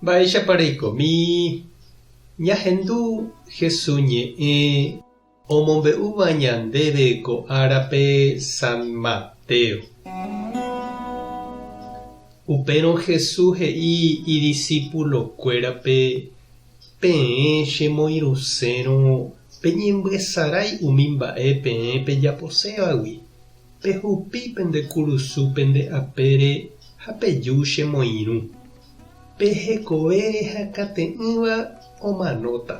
Mba'éicha pareikomi ñahendu Jesús ñe'ẽ omombe'úva ñandéve ko árape San Mateo. Upérõ Jesús he'i idiscípulokuérape peẽ chemoirusérõ peñembyasarái umi mba'e peẽ pejaposévagui, pehupi pende kurusu pende apére ha peju chemoirũ. Pehekovére hakate'ỹva omanóta.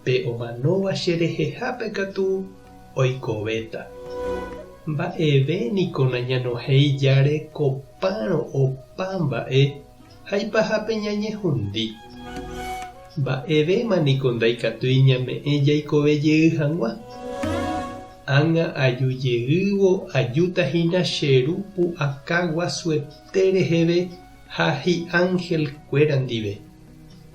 Pe omanóva cherehehápe katu oikovéta. Mba'evéniko nañanohéi járe kopárõ opa mba'e ha ipahápe ñañehundi. Mba'evémaniko ndaikatúi ñame'ẽ jaikovejey hag̃ua. Ág̃a ajujeývo ajútahína che ru pu'aka guasuete reheve ha hi'ángel-kuéra ndive.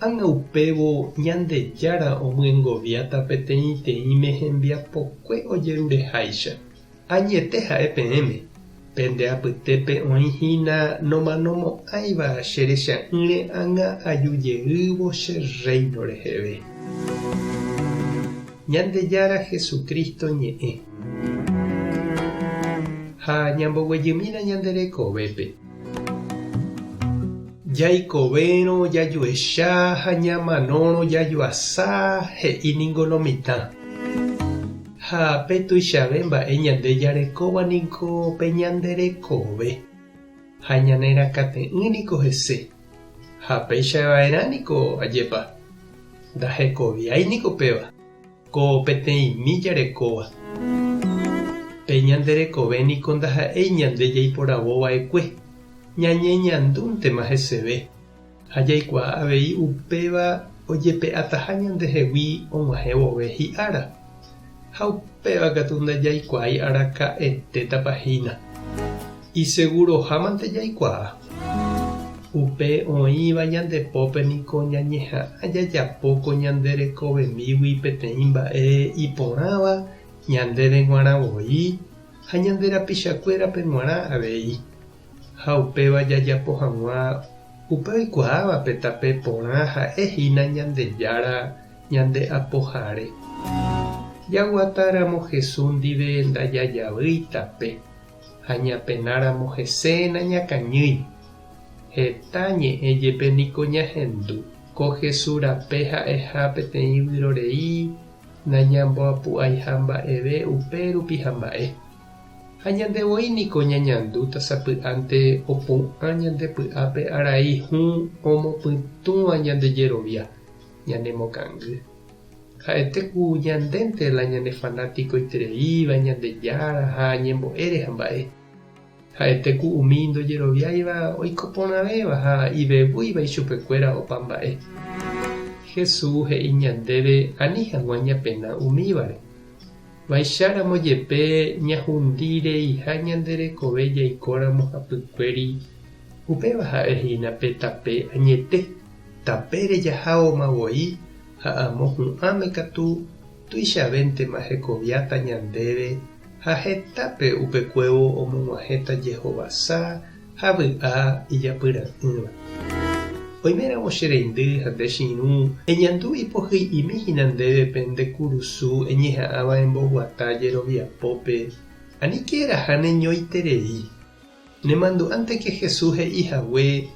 Ág̃a upévo Ñandejára omyengoviáta peteĩteĩme hembiapokue ojerureháicha. Añete ha'e peẽme, pende apytépe oĩhína nomanomo'ãiva cherecha'ỹre ág̃a ajujeývo che reino reheve. Ñandejára Jesucristo ñe'ẽ. Ha ñamboguejýmina ñande rekovépe. Jaikovérõ jajuecha ha ñamanórõ jajuasa he'íniko lo mitã. Ha pe tuichave mba'e ñande jarekóvaniko pe ñande rekove. Ha ñanerakate'ỹniko hese. Ha peichava'erãniko ajépa. Ndahekoviáiniko péva. Ko peteĩmi jarekóva. Pe ñande rekovéniko ndaha'éi ñande jaiporavova'ekue. Ñañeñandúntema heseve. Ha jaikuaa avei upéva ojepe'ataha ñandehegui og̃uahẽvove hi'ára. Ha upéva katu ndajaikuái araka'etétapahína. Isegurohámante jaikuaa. Upe oĩva ñandepópeniko ñañeha'ã jajapóko ñande rekovemígui peteĩ mba'e iporãva ñandéve g̃uarãvoi ha ñande rapichakuérape g̃uarã avei. Ha upéva jajapo hag̃ua upe oikuaávape tape porã ha'ehína Ñandejára ñande apoháre. Jaguatáramo Jesús ndive ndajajavýi tape ha ñapenáramo heséna ñakãñýi. Heta ñe'ẽ jépe niko ñahendu ko Jesús rape ha'eha peteĩ vyrorei nañamboapu'aiha mba'eve upérupi ha mba'e. Ha ñandevoíniko ñañandu tasapy'ánte opu'ã ñandepy'ápe arai hũ omopytũva ñandejerovia ñanemokãngy. Ha'etéku ñandénte la ñande fanáticoitereíva Ñandejára ha ñembo'ére ha mba'e. Ha'etéku umi ndojeroviáiva oikoporãvéva ha ivevúiva ichupekuéra opa mba'e. Jesús he'i ñandéve ani hag̃ua ñapena umívare. Vaicharamo jepe ñahundireiha ñande rekove jaikóramo hapykuéri upéva ha'ehína pe tape añete. Tapére jaháomavoi ha amo hu'ãme katu tuichavéntema hekoviáta ñandéve ha hetápe upekuévo omog̃uahẽta jehovasa ha vy'a ijapyra'ỹva. Oiméramo che reindy ha nde chiru eñandu ipohy'imihína ndéve pe nde kurusu eñeha'ãva emboguata jeroviapópe anikéraha neñoiterei. Nemandu'ánteke Jesús he'ihague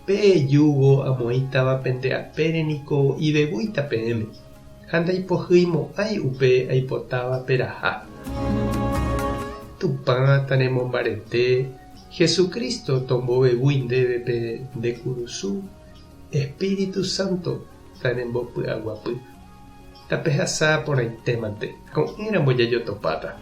pe'ejúvo amoĩtáva pende apéreniko ivevúita peẽme ha ndaipohýimo'ãi upe aipotáva peraha. Tupãta remombarete Jesucristo tombovevúi ndéve pe nde kurusu. Espíritu Santo tarembopy'aguapy. Tapehasa porãitémante ko'ẽramo jajotopáta.